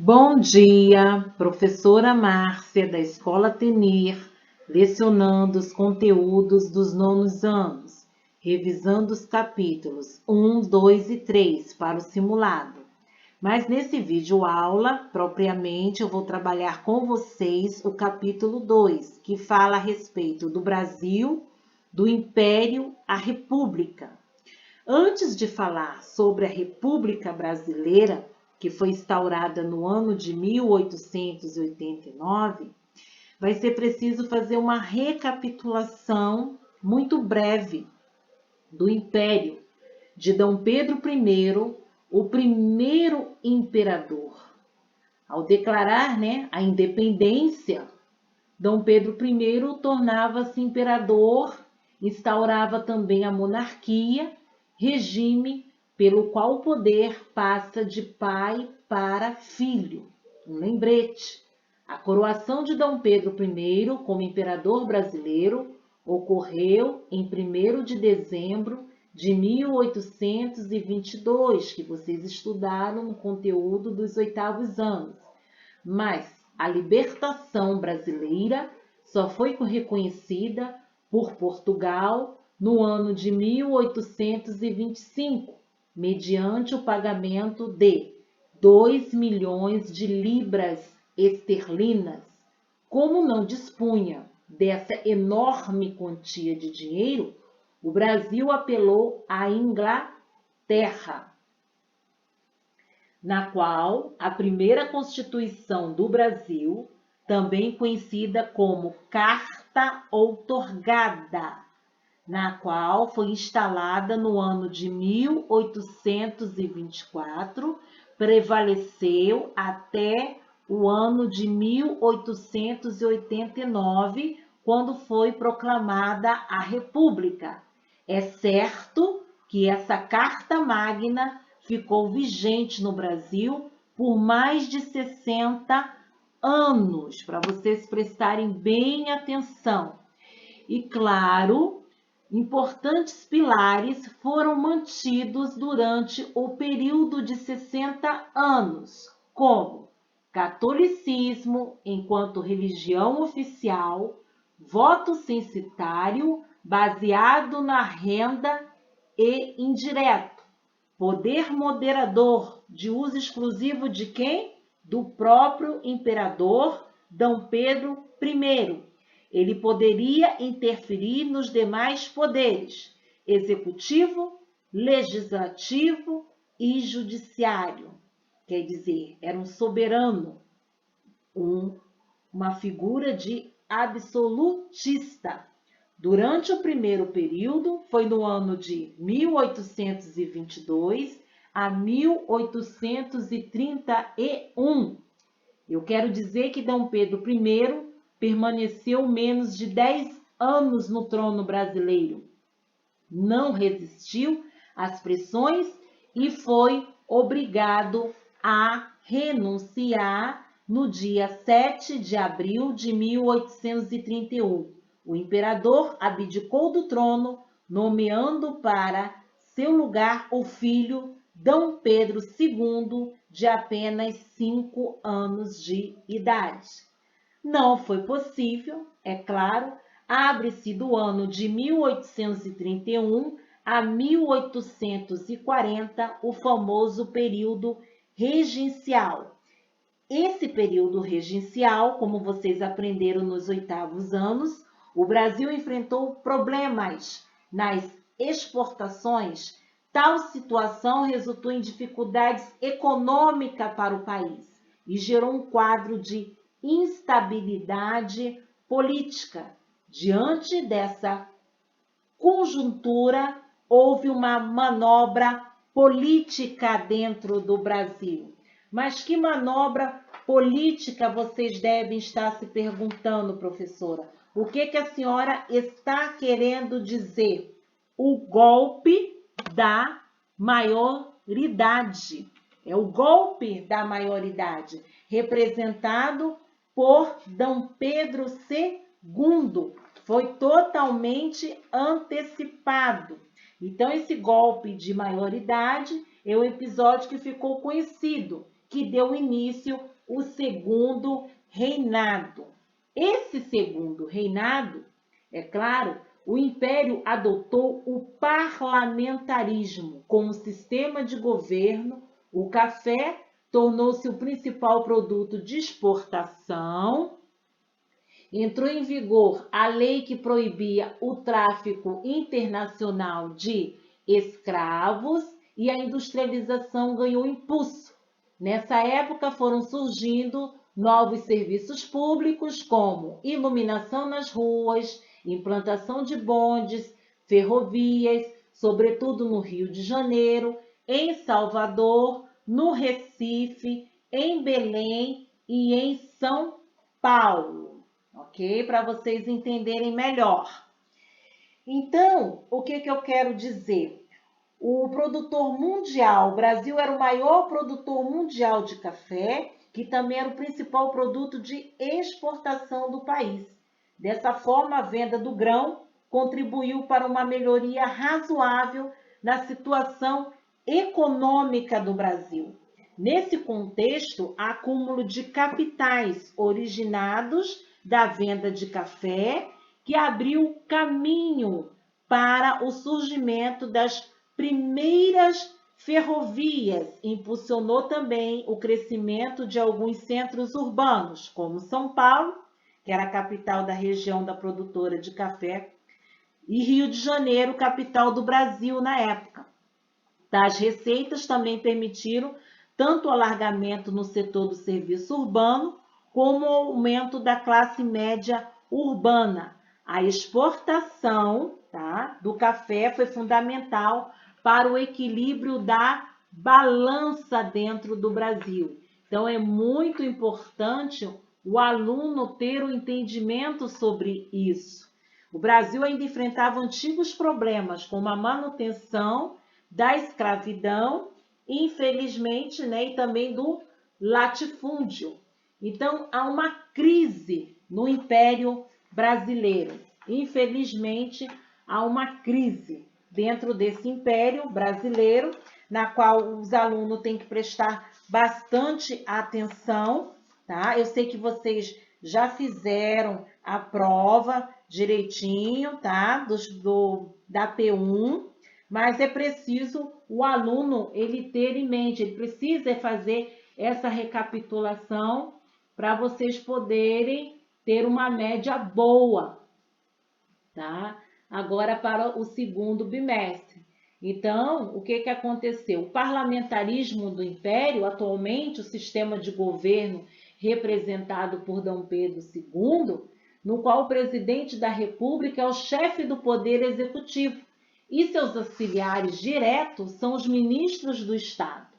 Bom dia, professora Márcia da Escola Tenir, lecionando os conteúdos dos nonos anos, revisando os capítulos 1, 2 e 3 para o simulado. Mas nesse vídeo aula, propriamente, eu vou trabalhar com vocês o capítulo 2, que fala a respeito do Brasil, do Império à República. Antes de falar sobre a República Brasileira, que foi instaurada no ano de 1889, vai ser preciso fazer uma recapitulação muito breve do Império de Dom Pedro I, o primeiro imperador. Ao declarar, a independência, Dom Pedro I tornava-se imperador, instaurava também a monarquia, regime pelo qual o poder passa de pai para filho. Um lembrete: a coroação de Dom Pedro I como imperador brasileiro ocorreu em 1º de dezembro de 1822, que vocês estudaram no conteúdo dos 8º anos. Mas a libertação brasileira só foi reconhecida por Portugal no ano de 1825, mediante o pagamento de 2 milhões de libras esterlinas. Como não dispunha dessa enorme quantia de dinheiro, o Brasil apelou à Inglaterra, na qual a primeira Constituição do Brasil, também conhecida como Carta Outorgada, na qual foi instalada no ano de 1824, prevaleceu até o ano de 1889, quando foi proclamada a República. É certo que essa Carta Magna ficou vigente no Brasil por mais de 60 anos, para vocês prestarem bem atenção. E, claro, importantes pilares foram mantidos durante o período de 60 anos, como catolicismo enquanto religião oficial, voto censitário baseado na renda e indireto, poder moderador de uso exclusivo de quem? Do próprio imperador Dom Pedro I. Ele poderia interferir nos demais poderes: executivo, legislativo e judiciário. Quer dizer, era um soberano, uma figura de absolutista. Durante o primeiro período, foi no ano de 1822 a 1831. Eu quero dizer que Dom Pedro I permaneceu menos de 10 anos no trono brasileiro. Não resistiu às pressões e foi obrigado a renunciar no dia 7 de abril de 1831. O imperador abdicou do trono, nomeando para seu lugar o filho Dom Pedro II, de apenas 5 anos de idade. Não foi possível, é claro, abre-se do ano de 1831 a 1840 o famoso período regencial. Esse período regencial, como vocês aprenderam nos 8º anos, o Brasil enfrentou problemas nas exportações. Tal situação resultou em dificuldades econômicas para o país e gerou um quadro de instabilidade política. Diante dessa conjuntura, houve uma manobra política dentro do Brasil. Mas que manobra política vocês devem estar se perguntando, professora? O que a senhora está querendo dizer? O golpe da maioridade. É o golpe da maioridade, representado por Dom Pedro II. Foi totalmente antecipado. Então, esse golpe de maioridade é o episódio que ficou conhecido, que deu início o segundo reinado. Esse segundo reinado, é claro, o Império adotou o parlamentarismo como sistema de governo. O café tornou-se o principal produto de exportação. Entrou em vigor a lei que proibia o tráfico internacional de escravos e a industrialização ganhou impulso. Nessa época foram surgindo novos serviços públicos, como iluminação nas ruas, implantação de bondes, ferrovias, sobretudo no Rio de Janeiro, em Salvador, no Recife, em Belém e em São Paulo, ok? Para vocês entenderem melhor. Então, o que eu quero dizer? O produtor mundial, o Brasil era o maior produtor mundial de café, que também era o principal produto de exportação do país. Dessa forma, a venda do grão contribuiu para uma melhoria razoável na situação econômica do Brasil. Nesse contexto, há acúmulo de capitais originados da venda de café, que abriu caminho para o surgimento das primeiras ferrovias, impulsionou também o crescimento de alguns centros urbanos, como São Paulo, que era a capital da região da produtora de café, e Rio de Janeiro, capital do Brasil na época. Tais receitas também permitiram tanto o alargamento no setor do serviço urbano, como o aumento da classe média urbana. A exportação, do café foi fundamental para o equilíbrio da balança dentro do Brasil. Então, é muito importante o aluno ter o entendimento sobre isso. O Brasil ainda enfrentava antigos problemas, como a manutenção da escravidão, infelizmente, e também do latifúndio. Então, há uma crise no Império Brasileiro. Infelizmente, há uma crise dentro desse Império Brasileiro, na qual os alunos têm que prestar bastante atenção, tá? Eu sei que vocês já fizeram a prova direitinho, tá? Da P1, mas é preciso o aluno ele ter em mente, ele precisa fazer essa recapitulação para vocês poderem ter uma média boa, tá? Agora para o segundo bimestre. Então, o que aconteceu? O parlamentarismo do Império, atualmente o sistema de governo representado por Dom Pedro II, no qual o presidente da República é o chefe do poder executivo e seus auxiliares diretos são os ministros do Estado.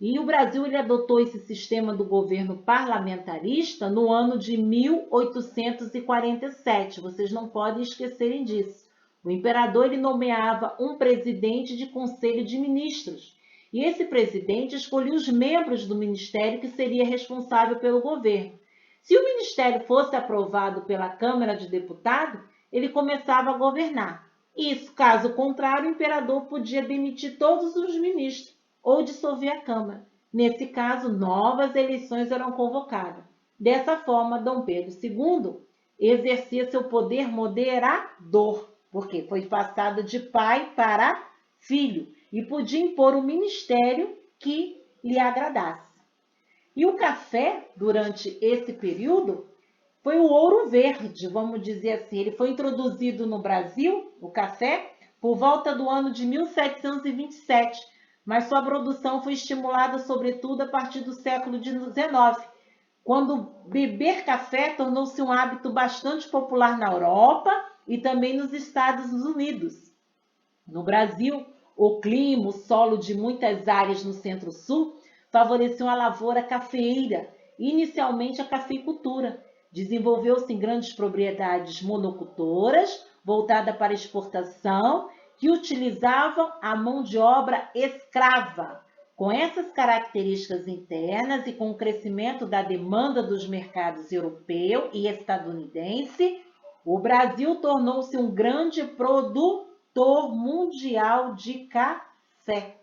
E o Brasil ele adotou esse sistema do governo parlamentarista no ano de 1847. Vocês não podem esquecerem disso. O imperador ele nomeava um presidente de conselho de ministros. E esse presidente escolhia os membros do ministério que seria responsável pelo governo. Se o ministério fosse aprovado pela Câmara de Deputados, ele começava a governar. Isso, caso contrário, o imperador podia demitir todos os ministros ou dissolver a Câmara. Nesse caso, novas eleições eram convocadas. Dessa forma, Dom Pedro II exercia seu poder moderador, porque foi passado de pai para filho e podia impor o ministério que lhe agradasse. E o café, durante esse período, foi o ouro verde, vamos dizer assim. Ele foi introduzido no Brasil, o café, por volta do ano de 1727, mas sua produção foi estimulada, sobretudo, a partir do século XIX, quando beber café tornou-se um hábito bastante popular na Europa e também nos Estados Unidos. No Brasil, o clima, o solo de muitas áreas no Centro-Sul favoreciam a lavoura cafeeira, inicialmente a cafeicultura. Desenvolveu-se em grandes propriedades monocultoras, voltada para exportação, que utilizavam a mão de obra escrava. Com essas características internas e com o crescimento da demanda dos mercados europeu e estadunidense, o Brasil tornou-se um grande produtor mundial de café.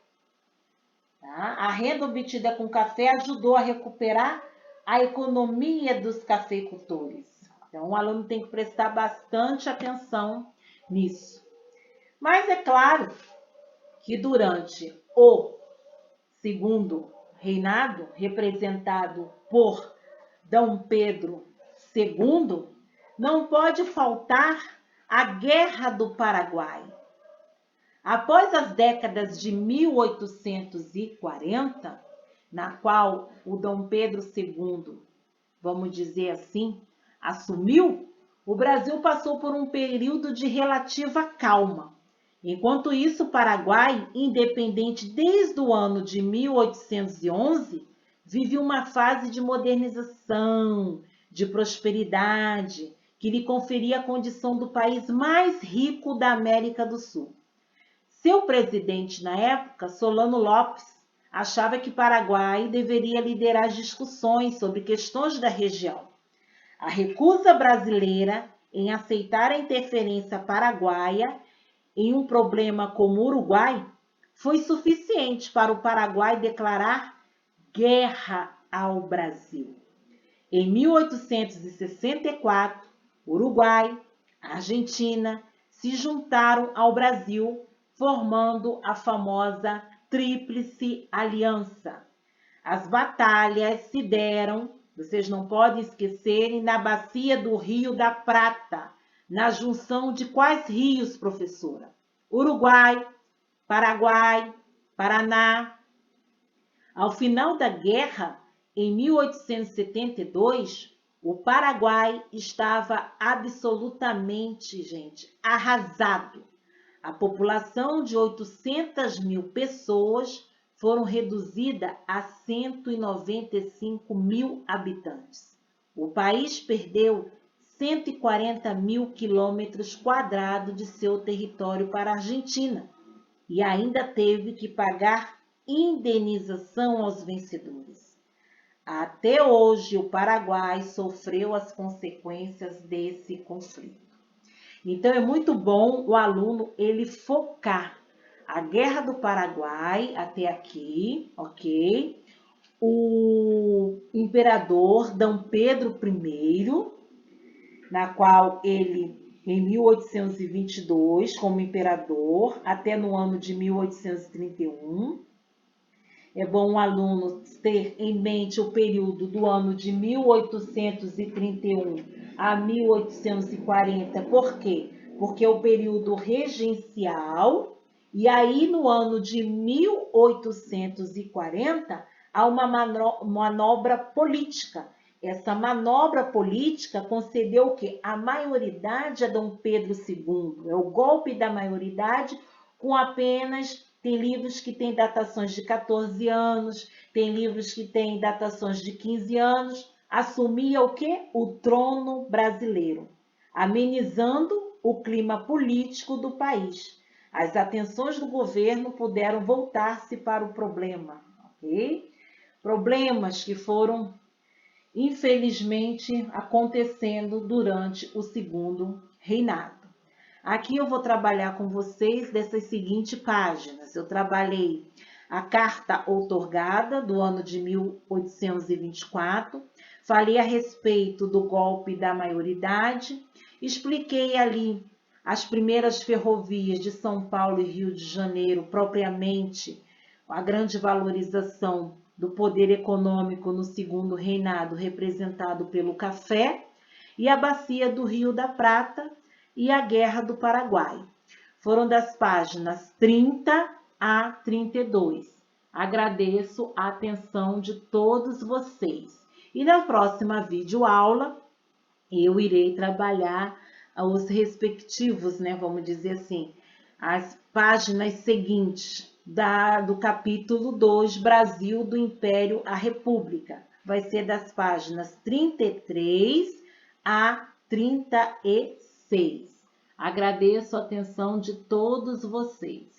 A renda obtida com café ajudou a recuperar a economia dos cafeicultores. Então, o aluno tem que prestar bastante atenção nisso. Mas é claro que durante o segundo reinado, representado por Dom Pedro II, não pode faltar a Guerra do Paraguai. Após as décadas de 1840, na qual o Dom Pedro II, vamos dizer assim, assumiu, o Brasil passou por um período de relativa calma. Enquanto isso, o Paraguai, independente desde o ano de 1811, vive uma fase de modernização, de prosperidade, que lhe conferia a condição do país mais rico da América do Sul. Seu presidente na época, Solano Lopes, achava que o Paraguai deveria liderar as discussões sobre questões da região. A recusa brasileira em aceitar a interferência paraguaia em um problema como o Uruguai foi suficiente para o Paraguai declarar guerra ao Brasil. Em 1864, Uruguai, Argentina se juntaram ao Brasil, formando a famosa Tríplice Aliança. As batalhas se deram, vocês não podem esquecerem, na bacia do Rio da Prata, na junção de quais rios, professora? Uruguai, Paraguai, Paraná. Ao final da guerra, em 1872, o Paraguai estava absolutamente, arrasado. A população de 800 mil pessoas foram reduzida a 195 mil habitantes. O país perdeu 140 mil quilômetros quadrados de seu território para a Argentina e ainda teve que pagar indenização aos vencedores. Até hoje, o Paraguai sofreu as consequências desse conflito. Então, é muito bom o aluno ele focar a Guerra do Paraguai até aqui, ok? O imperador Dom Pedro I, na qual ele, em 1822, como imperador, até no ano de 1831. É bom o aluno ter em mente o período do ano de 1831 a 1840. Por quê? Porque é o período regencial. E aí, no ano de 1840, há uma manobra política. Essa manobra política concedeu o quê? A maioridade a Dom Pedro II. É o golpe da maioridade com apenas... Tem livros que têm datações de 14 anos, tem livros que têm datações de 15 anos. Assumia o quê? O trono brasileiro, amenizando o clima político do país. As atenções do governo puderam voltar-se para o problema, ok? Problemas que foram, infelizmente, acontecendo durante o segundo reinado. Aqui eu vou trabalhar com vocês dessas seguintes páginas. Eu trabalhei a Carta Outorgada, do ano de 1824, falei a respeito do golpe da maioridade, expliquei ali as primeiras ferrovias de São Paulo e Rio de Janeiro, propriamente a grande valorização do poder econômico no segundo reinado, representado pelo café, e a bacia do Rio da Prata, e a Guerra do Paraguai. Foram das páginas 30 a 32. Agradeço a atenção de todos vocês. E na próxima videoaula, eu irei trabalhar os respectivos, vamos dizer assim, as páginas seguintes do capítulo 2, Brasil do Império à República. Vai ser das páginas 33 a 36. Agradeço a atenção de todos vocês.